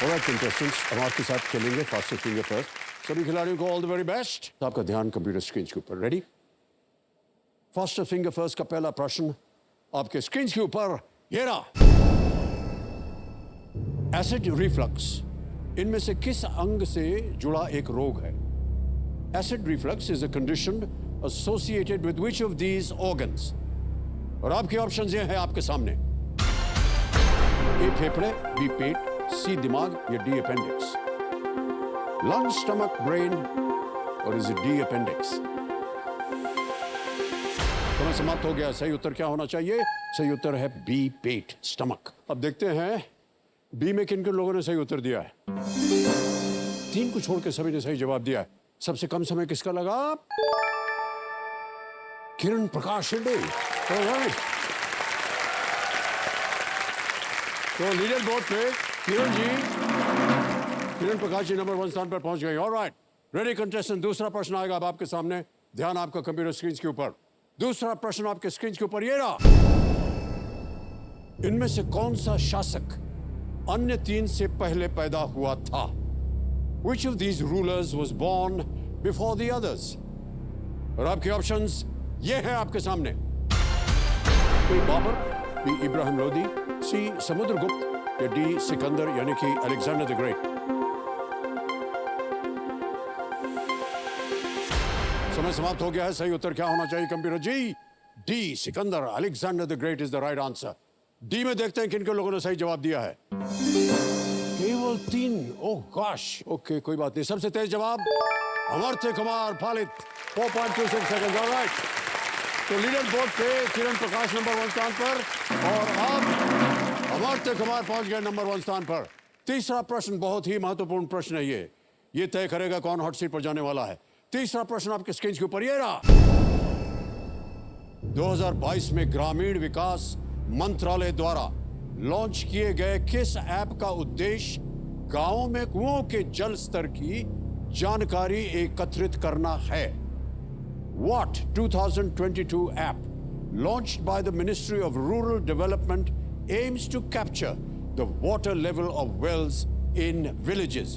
Alright contestants, हम आपके साथ खेलेंगे फास्टर फिंगर फर्स्ट। सभी खिलाड़ियों को ऑल द वेरी बेस्ट। आपका ध्यान कंप्यूटर स्क्रीन के ऊपर। रेडी? फास्टर फिंगर फर्स्ट का पहला प्रश्न आपके स्क्रीन के ऊपर ये रहा। एसिड रिफ्लक्स इनमें से किस अंग से जुड़ा एक रोग है? Acid reflux is a condition associated with which of these organs? और आपके ऑप्शंस ये हैं आपके सामने। ए फेफड़े, बी पेट, सी दिमाग या D appendix? Lung, stomach, brain और इज इट डी अपेंडिक्स? समय समाप्त हो गया। सही उत्तर क्या होना चाहिए? सही उत्तर है बी पेट, स्टमक। अब देखते हैं बी में किन किन लोगों ने सही उत्तर दिया है। 3 को छोड़ के सभी ने सही जवाब दिया है। सबसे कम समय किसका लगा? किरण प्रकाश शिंदे। तो लीडर बोर्ड पे किरण प्रकाश जी नंबर 1 स्थान पर पहुंच गए। ऑलराइट, रेडी कंटेस्टेंट, दूसरा प्रश्न आएगा अब आपके सामने। ध्यान आपका कंप्यूटर स्क्रीन के ऊपर। दूसरा प्रश्न आपके स्क्रीन के ऊपर ये रहा। इनमें से कौन सा शासक अन्य 3 से पहले पैदा हुआ था? Which of these rulers was born before the others? और आपके ऑप्शंस ये हैं आपके सामने। ए बाबर, बी इब्राहिम लोदी, सी समुद्रगुप्त या डी सिकंदर यानी कि अलेक्जेंडर द ग्रेट? समय समाप्त हो गया है। सही उत्तर क्या होना चाहिए computer ji? D Sikandar, Alexander the great is the right answer. D में देखते हैं किन किन लोगों ने सही जवाब दिया है। केवल 3। ओह गॉश, ओके कोई बात नहीं। सबसे तेज जवाब अमर्त्य कुमार पालित, 4.26 सेकंड। ऑलराइट, तो लीडर बोर्ड पे किरण प्रकाश नंबर 1 स्थान पर और अब अमर्त्य कुमार पहुंच गए नंबर 1 स्थान पर। तीसरा प्रश्न बहुत ही महत्वपूर्ण प्रश्न है। ये तय करेगा कौन हॉट सीट पर जाने वाला है। तीसरा प्रश्न आपके स्क्रीन के ऊपर ये रहा। 2022 में ग्रामीण विकास मंत्रालय द्वारा लॉन्च किए गए किस ऐप का उद्देश्य गांवों में कुओं के जल स्तर की जानकारी एकत्रित करना है? What 2022 app launched by the Ministry of Rural Development aims to capture the water level of wells in villages?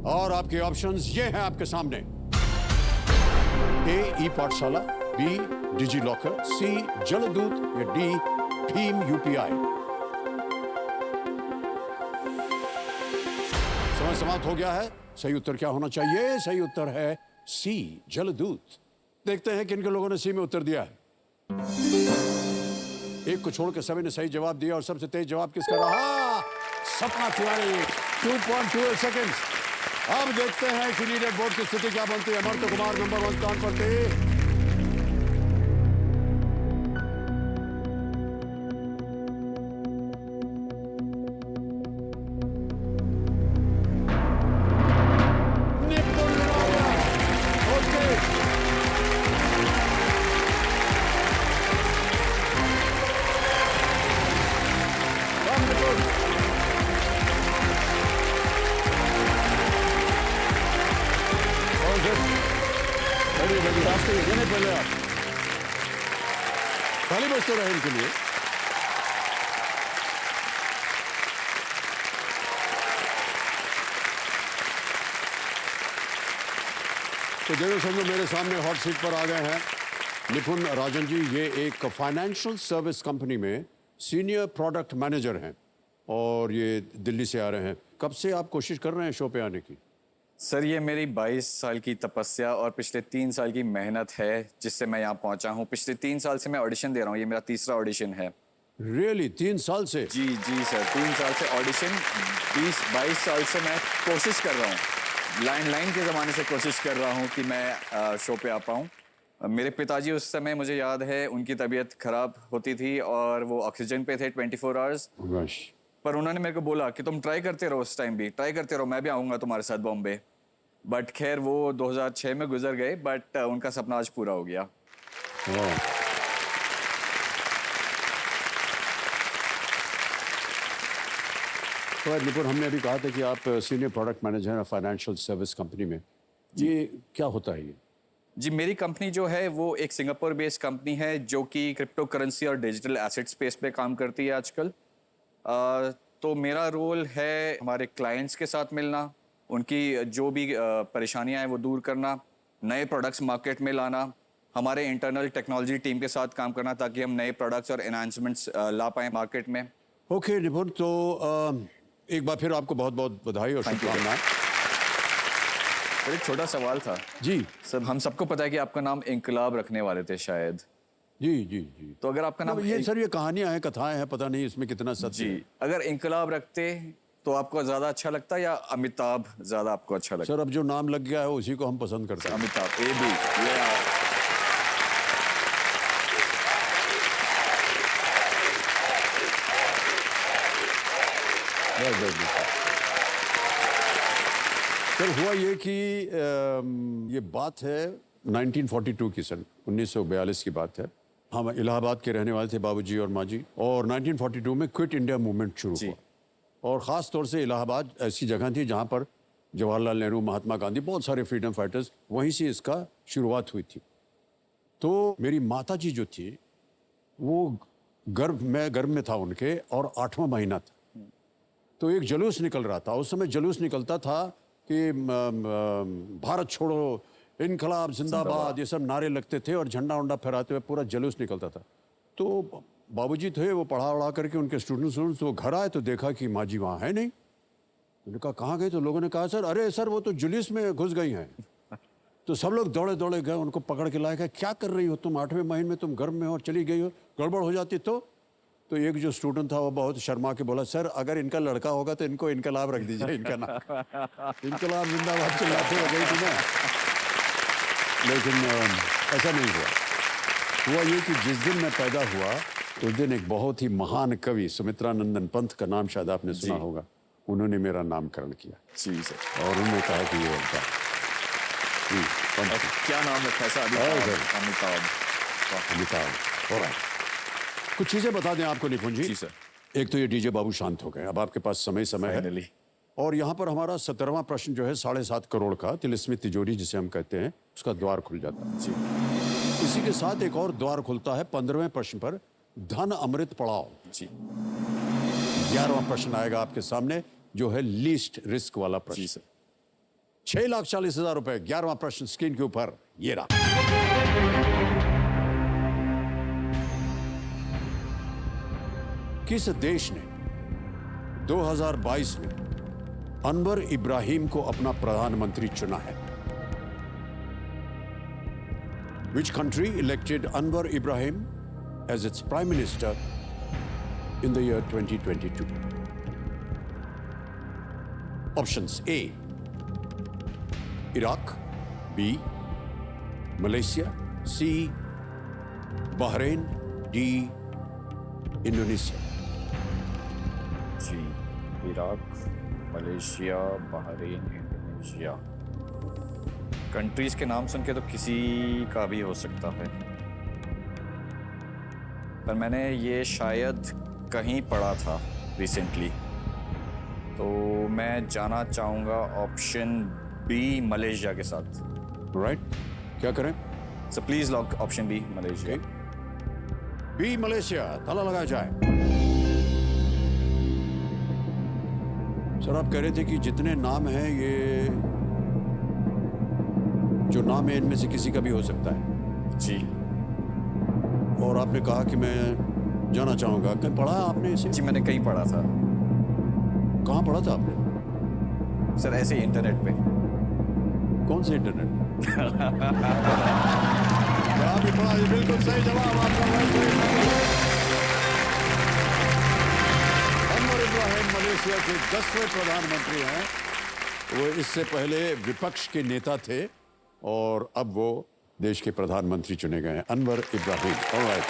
और आपके ऑप्शंस ये हैं आपके सामने। ए ई पाठशाला, बी डिजी लॉकर, सी जलदूत या डी भीम यूपीआई? समय समाप्त हो गया है। सही उत्तर क्या होना चाहिए? सही उत्तर है सी जलदूत। देखते हैं किन किन लोगों ने सी में उत्तर दिया है। एक को छोड़ के सभी ने सही जवाब दिया और सबसे तेज जवाब किसका रहा? सपना तिवारी, 2.28 सेकंड्स। अब देखते हैं कि लीडर बोर्ड की स्थिति क्या बनती है। अमर्त्य कुमार नंबर 1 स्थान पर थे। ताली बजते रहे इनके लिए। तो देखो समझो मेरे सामने हॉट सीट पर आ गए हैं निपुण राजन जी। ये एक फाइनेंशियल सर्विस कंपनी में सीनियर प्रोडक्ट मैनेजर हैं और ये दिल्ली से आ रहे हैं। कब से आप कोशिश कर रहे हैं शो पे आने की? सर ये मेरी 22 साल की तपस्या और पिछले 3 साल की मेहनत है जिससे मैं यहाँ पहुँचा हूँ। पिछले 3 साल से मैं ऑडिशन दे रहा हूँ। ये मेरा तीसरा ऑडिशन है। रियली 3 साल से? जी जी सर, 3 साल से ऑडिशन। 22 साल से मैं कोशिश कर रहा हूँ, लैंडलाइन के ज़माने से कोशिश कर रहा हूँ कि मैं शो पे आ पाऊँ। मेरे पिताजी उस समय मुझे याद है उनकी तबीयत खराब होती थी और वो ऑक्सीजन पे थे 24 आवर्स। पर उन्होंने मेरे को बोला कि तुम ट्राई करते रहो, उस टाइम भी ट्राई करते रहो, मैं भी आऊँगा तुम्हारे साथ बॉम्बे। बट खैर वो 2006 में गुजर गए, बट उनका सपना आज पूरा हो गया। तो निपुण, हमने अभी कहा था कि आप सीनियर प्रोडक्ट मैनेजर हैं फाइनेंशियल सर्विस कंपनी में। ये क्या होता है ये? जी मेरी कंपनी जो है वो एक सिंगापुर बेस्ड कंपनी है जो कि क्रिप्टो करेंसी और डिजिटल एसेट स्पेस पे काम करती है आजकल। तो मेरा रोल है हमारे क्लाइंट्स के साथ मिलना, उनकी जो भी परेशानियां हैं वो दूर करना, नए प्रोडक्ट्स मार्केट में लाना, हमारे इंटरनल टेक्नोलॉजी टीम के साथ काम करना ताकि हम नए प्रोडक्ट्स और एनहांसमेंट्स ला पाएं मार्केट में। ओके निपुण, तो एक बार फिर आपको बहुत बहुत बधाई और Thank you. शुभकामनाएं। सर एक छोटा सवाल था जी सर, हम सबको पता है कि आपका नाम इंकलाब रखने वाले थे शायद, जी जी जी। तो अगर आपका नाम ये सर ये कहानियां हैं, कथाएं हैं, पता नहीं इसमें कितना सत्य जी, है। अगर इंकलाब रखते तो आपको ज्यादा अच्छा लगता या अमिताभ ज्यादा आपको अच्छा लगता? सर अब जो नाम लग गया है उसी को हम पसंद करते हैं। अमिताभ ए बी ये बस, बस, बस। सर हुआ ये कि ये बात है 1942 की, सर 1942 की बात है। हम इलाहाबाद के रहने वाले थे बाबूजी और माँ जी, और 1942 में क्विट इंडिया मूवमेंट शुरू जी। हुआ। और ख़ास तौर से इलाहाबाद ऐसी जगह थी जहाँ पर जवाहरलाल नेहरू, महात्मा गांधी, बहुत सारे फ्रीडम फाइटर्स, वहीं से इसका शुरुआत हुई थी। तो मेरी माता जी जो थी वो गर्भ में था उनके, और 8वां महीना था। तो एक जुलूस निकल रहा था, उस समय जुलूस निकलता था कि भारत छोड़ो, इनकलाब जिंदाबाद, ये सब नारे लगते थे और झंडा उंडा फहराते हुए पूरा जुलूस निकलता था। तो बाबूजी थे, वो पढ़ा उड़ा करके उनके स्टूडेंट्स वो घर आए तो देखा कि माँ जी वहाँ है नहीं। उन्होंने कहा कहाँ गए? तो लोगों ने कहा सर अरे सर वो तो जुलूस में घुस गई हैं। तो सब लोग दौड़े दौड़े गए, उनको पकड़ के लाए, कहा क्या कर रही हो तुम, 8वें महीने में तुम गर्भ में हो और चली गई हो, गड़बड़ हो जाती तो एक जो स्टूडेंट था वो बहुत शर्मा के बोला सर अगर इनका लड़का होगा तो इनको इनकलाब रख दीजिए, इनका नाम इनकलाब जिंदाबाद चिल्लाते हो गई थी ना। लेकिन ऐसा नहीं हुआ ये कि जिस दिन मैं पैदा हुआ उस दिन एक बहुत ही महान कवि सुमित्रानंदन पंत का नाम शायद आपने सुना जी। होगा, उन्होंने मेरा नामकरण किया जी सर। और उन्होंने कहा कि ये उनका पंत क्या नाम रखा है सर? अमिताभ। अमिताभ। और कुछ चीजें बता दें आपको निपुण जी। जी सर। एक तो ये डीजे बाबू शांत हो गए, अब आपके पास समय है। फाइनली। और यहाँ पर हमारा 17वां प्रश्न जो है 7.5 करोड़ का तिलिस्मी तिजोरी जिसे हम कहते हैं, उसका द्वार खुल जाता है। जी इसी के साथ एक और द्वार खुलता है 15वें प्रश्न पर, धन अमृत पड़ाओ। जी 11वां प्रश्न आएगा आपके सामने जो है लीस्ट रिस्क वाला जी प्रश्न। सर। 6,40,000 रुपए। 11वां प्रश्न स्क्रीन के ऊपर ये रहा। किस देश ने 2022 में अनवर इब्राहिम को अपना प्रधानमंत्री चुना है? Which country elected Anwar Ibrahim as its prime minister in the year 2022? Options A, Iraq, B, Malaysia, C, Bahrain, D, Indonesia. जी Iraq, Malaysia, Bahrain, Indonesia. Countries के नाम सुन के तो किसी का भी हो सकता है, पर मैंने ये शायद कहीं पढ़ा था रिसेंटली, तो मैं जाना चाहूँगा ऑप्शन बी मलेशिया के साथ। Right? क्या करें? So please lock option B Malaysia. B Malaysia, ताला लगाया जाए। सर आप कह रहे थे कि जितने नाम हैं ये जो नाम है इनमें से किसी का भी हो सकता है, जी और आपने कहा कि मैं जाना चाहूंगा। कहीं पढ़ा है आपने इसे? जी मैंने कहीं पढ़ा था कहाँ पढ़ा था आपने? सर, ऐसे ही इंटरनेट पे। कौन से इंटरनेट? जवाब भी पढ़ा, ये बिल्कुल सही जवाब आपका। अनवर इब्राहिम मलेशिया के 10वें प्रधानमंत्री हैं। वो इससे पहले विपक्ष के नेता थे और अब वो देश के प्रधानमंत्री चुने गए हैं, अनवर इब्राहिम। ऑलराइट।